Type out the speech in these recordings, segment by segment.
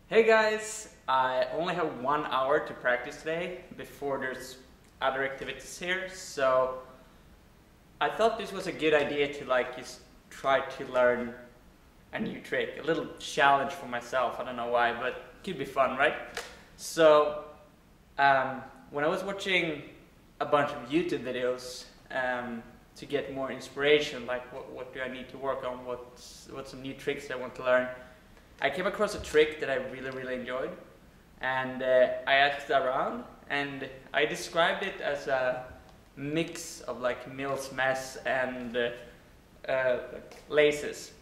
Hey guys, I only have 1 hour to practice today before there's other activities here, so I thought this was a good idea to just try to learn a new trick, a little challenge for myself. I don't know why, but it could be fun, right? So when I was watching a bunch of YouTube videos to get more inspiration, like what do I need to work on, what's some new tricks I want to learn, I came across a trick that I really enjoyed, and I asked around, and I described it as a mix of like Mills mess and laces.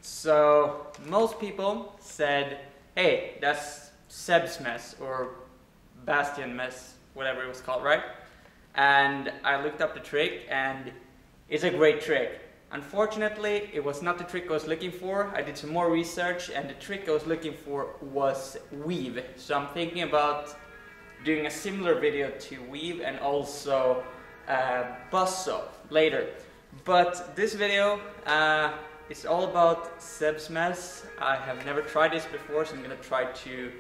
So most people said, hey, that's Sebs mess or Bastian mess, whatever it was called, right? And I looked up the trick, and it's a great trick. Unfortunately, it was not the trick I was looking for. I did some more research, and the trick I was looking for was weave. So I'm thinking about doing a similar video to weave and also Bobbo later. But this video is all about Sebs mess. I have never tried this before, so I'm gonna try to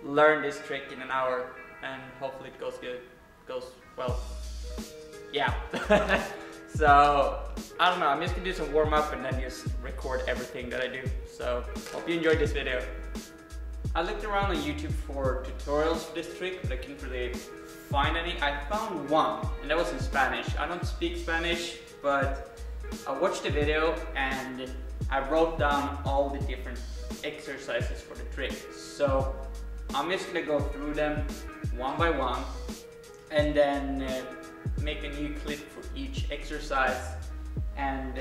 learn this trick in an hour, and hopefully it goes good. Goes well. Yeah. So, I don't know, I'm just gonna do some warm up and then just record everything that I do. So, hope you enjoyed this video. I looked around on YouTube for tutorials for this trick, but I couldn't really find any. I found one, and that was in Spanish. I don't speak Spanish, but I watched the video and I wrote down all the different exercises for the trick. So, I'm just gonna go through them one by one, and then make a new clip for each exercise, and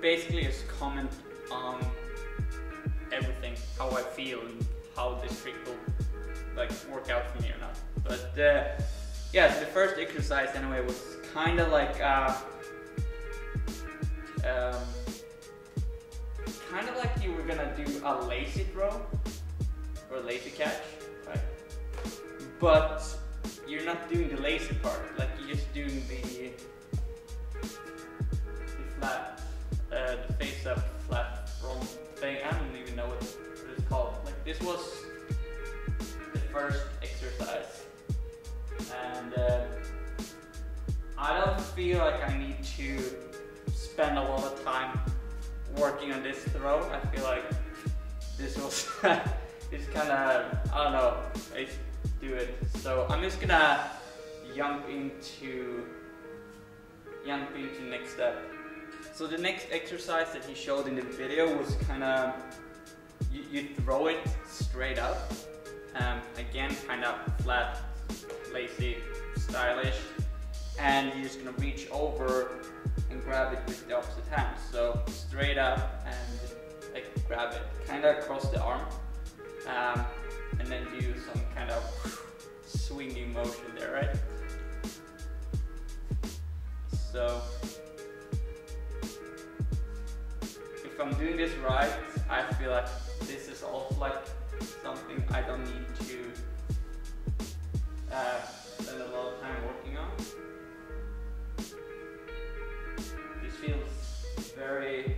basically just comment on everything, how I feel and how this trick will work out for me or not. But yeah, so the first exercise anyway was kind of like you were gonna do a lazy throw or a lazy catch, right? But you're not doing the lazy part, you're just doing the flat, the face up flat front thing. I don't even know what it's called. This was the first exercise, and I don't feel like I need to spend a lot of time working on this throw. I feel like this was it's kind of, I don't know, do it. So I'm just gonna jump into next step. So the next exercise that he showed in the video was kind of you throw it straight up. Again, kind of flat, lazy, stylish, and you're just gonna reach over and grab it with the opposite hand. So straight up and grab it, kind of across the arm. And then do some kind of swinging motion there, right? So, if I'm doing this right, I feel like this is also something I don't need to spend a lot of time working on. This feels very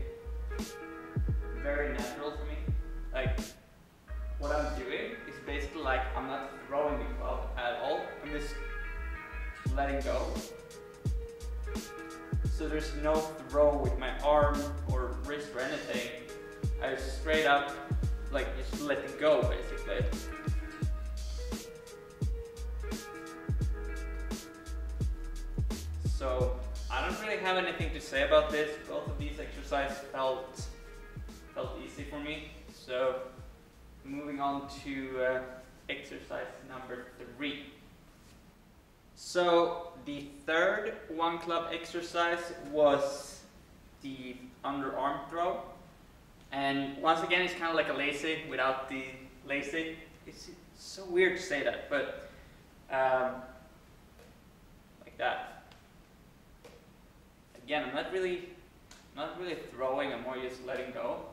natural for me. What I'm doing is basically I'm not throwing the club at all. I'm just letting go. So there's no throw with my arm or wrist or anything. I just straight up just let it go basically. So I don't really have anything to say about this. Both of these exercises felt easy for me. So moving on to exercise number 3. So the third one club exercise was the underarm throw, and once again it's kind of like a lacy without the lacy. It's so weird to say that, but like that. Again, I'm not really throwing, I'm more just letting go.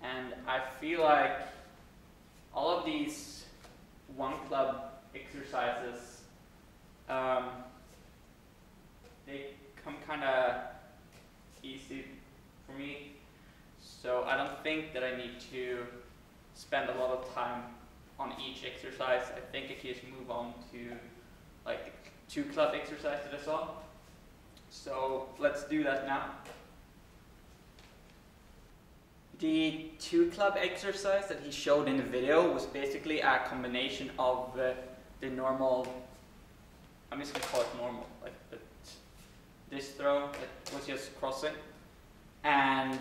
And I feel like all of these one club exercises, they come kind of easy for me. So I don't think that I need to spend a lot of time on each exercise. I think I can just move on to like the 2 club exercise that I saw. So let's do that now. The 2 club exercise that he showed in the video was basically a combination of the normal, I'm just gonna call it normal, like this throw that was just crossing, and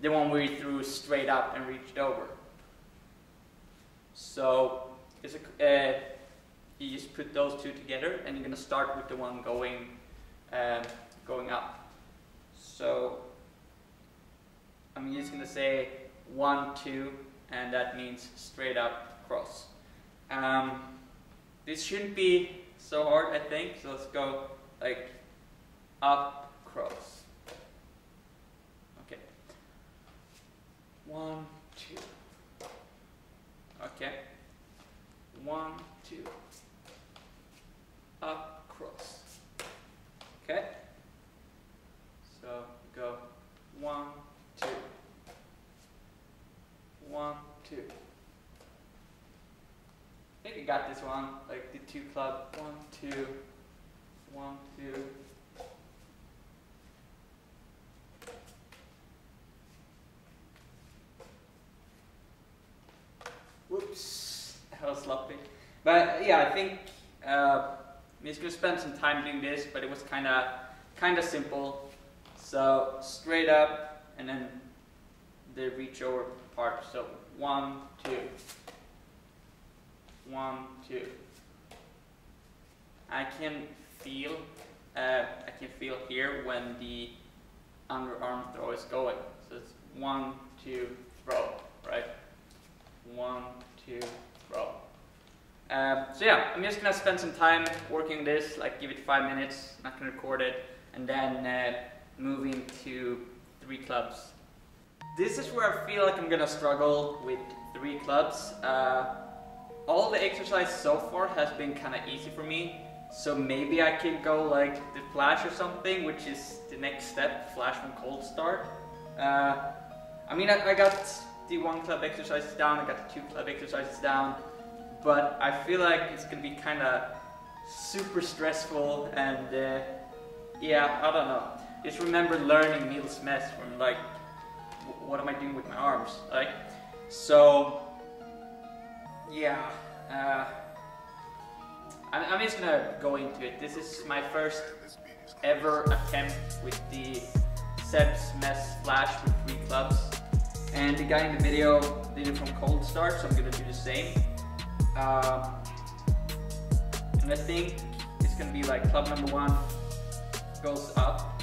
the one where he threw straight up and reached over. So it's you just put those 2 together, and you're gonna start with the one going up. So I'm just gonna say 1, 2, and that means straight up cross. This shouldn't be so hard, I think. So let's go like up, cross. Okay. 1, 2. Okay. 1, 2. Up, cross. Okay. So go 1, 2. 1, 2. I think I got this one, like the 2 club. 1, 2. 1, 2. Whoops, that was sloppy. But yeah, I think I'm just gonna spend some time doing this, but it was kind of simple. So straight up, and then the reach over part. So 1, 2. 1, 2. I can feel here when the underarm throw is going. So it's 1, 2, throw, right? 1, 2, throw. So yeah, I'm just gonna spend some time working this, like give it 5 minutes, not gonna record it, and then moving to 3 clubs. This is where I feel like I'm gonna struggle with 3 clubs. All the exercise so far has been kind of easy for me, so maybe I can go like the flash or something, which is the next step, flash from cold start. I mean, I got the 1 club exercises down, I got the 2 club exercises down, but I feel like it's gonna be kind of super stressful, and yeah, I don't know. Just remember learning Neil's mess from like, what am I doing with my arms, like, so yeah, I'm just gonna go into it. This is my first ever attempt with the Sebs mess flash with 3 clubs, and the guy in the video did it from cold start, so I'm gonna do the same. And I think it's gonna be like club number 1 goes up,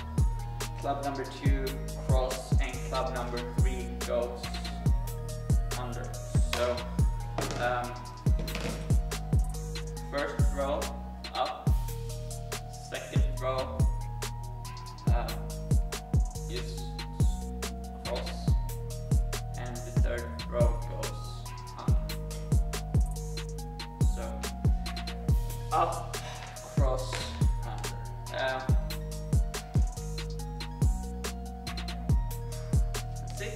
club number 2 cross, and club number 3 goes under. So first throw up, second throw just cross, and the third throw goes under. So up, cross, under. Let's see.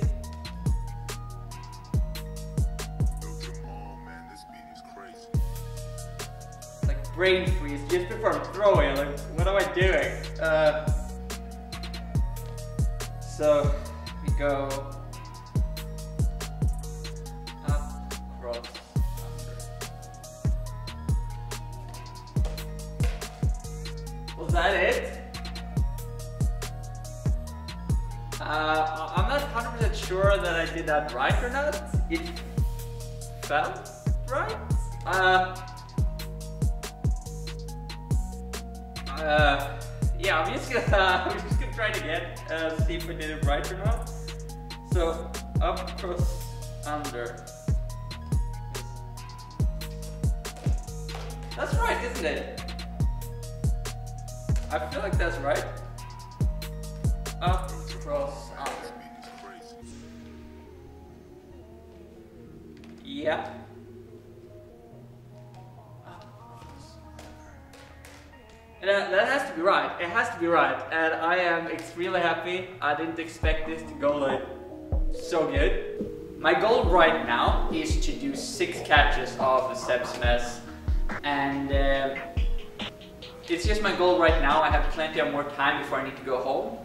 Brain freeze just before I'm throwing, like, what am I doing? So we go up, cross, under. Was that it? I'm not 100% sure that I did that right or not. It felt right. Yeah, I'm just gonna try it again, see if I did it right or not. So up, cross, under. That's right, isn't it? I feel like that's right. Up, cross, under. Yeah. That has to be right. It has to be right, and I am extremely happy. I didn't expect this to go like so good. My goal right now is to do 6 catches of the Sebs mess, and it's just my goal right now. I have plenty of more time before I need to go home,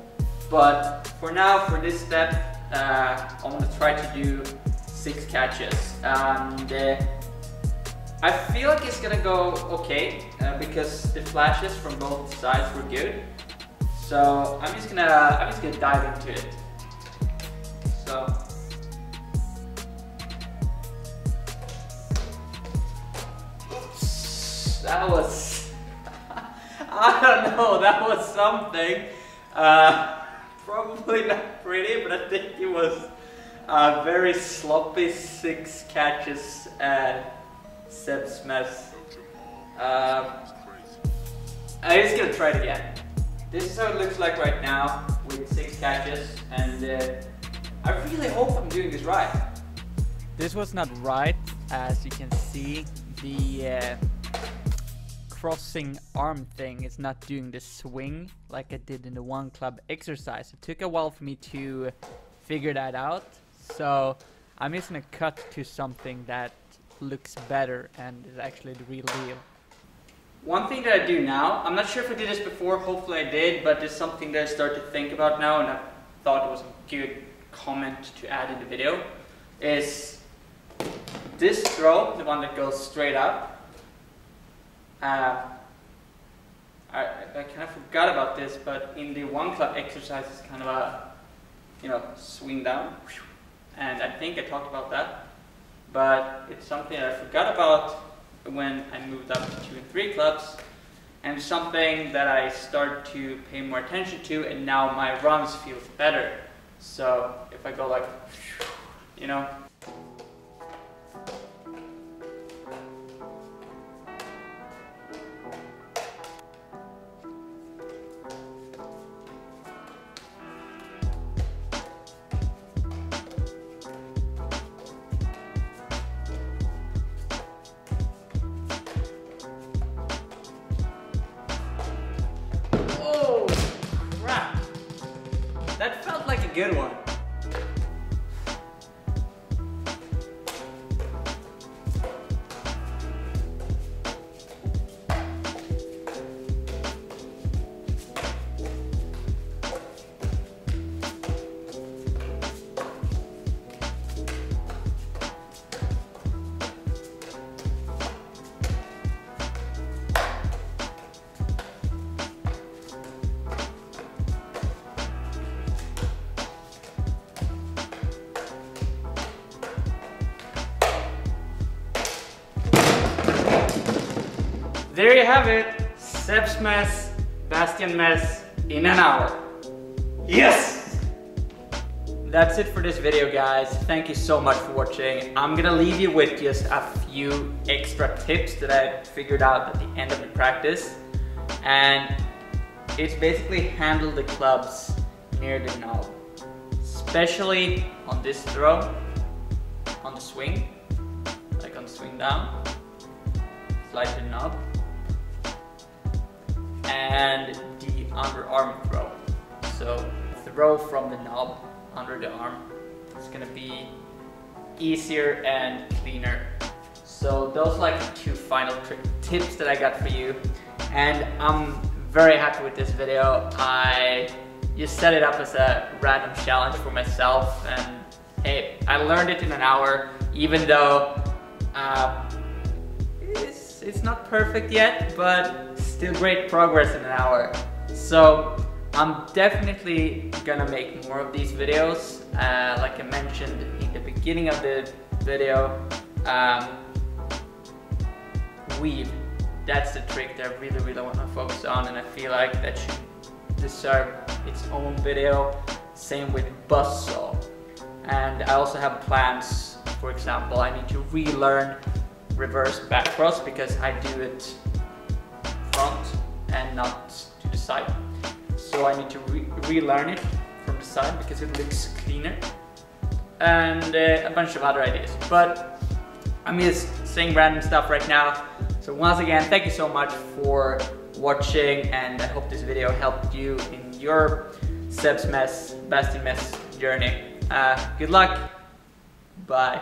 but for now, for this step, I want to try to do 6 catches, and I feel like it's gonna go okay because the flashes from both sides were good. So I'm just gonna dive into it. So oops, that was I don't know, that was something. Probably not pretty, but I think it was a very sloppy 6 catches Sebs mess. I'm just gonna try it again. This is how it looks like right now with 6 catches, and I really hope I'm doing this right. This was not right, as you can see. The crossing arm thing is not doing the swing like I did in the one club exercise. It took a while for me to figure that out, so I'm just gonna cut to something that looks better and is actually the real deal. One thing that I do now, I'm not sure if I did this before, hopefully I did, but it's something that I start to think about now, and I thought it was a good comment to add in the video, is this throw, the one that goes straight up. I kind of forgot about this, but in the one club exercise it's kind of a, swing down, and I think I talked about that, but it's something that I forgot about when I moved up to 2 and 3 clubs, and something that I started to pay more attention to, and now my runs feel better. So if I go like, that felt like a good one. There you have it, Sebs mess, Bastian mess in an hour. Yes! That's it for this video, guys. Thank you so much for watching. I'm gonna leave you with just a few extra tips that I figured out at the end of the practice. And it's basically handle the clubs near the knob. Especially on this throw, on the swing, like on the swing down, slide the knob, and the underarm throw. So throw from the knob under the arm. It's gonna be easier and cleaner. So those are like the 2 final tips that I got for you. And I'm very happy with this video. I just set it up as a random challenge for myself, and hey, I learned it in an hour, even though it's not perfect yet, but still great progress in an hour. So I'm definitely gonna make more of these videos. Like I mentioned in the beginning of the video, weave. That's the trick that I really want to focus on, and I feel like that should deserve its own video. Same with buzzsaw. And I also have plans. For example, I need to relearn reverse back cross because I do it front and not to the side. So I need to relearn it from the side because it looks cleaner, and a bunch of other ideas. But I'm just saying random stuff right now. So once again, thank you so much for watching, and I hope this video helped you in your Sebs mess, Bastian mess journey. Good luck. Bye.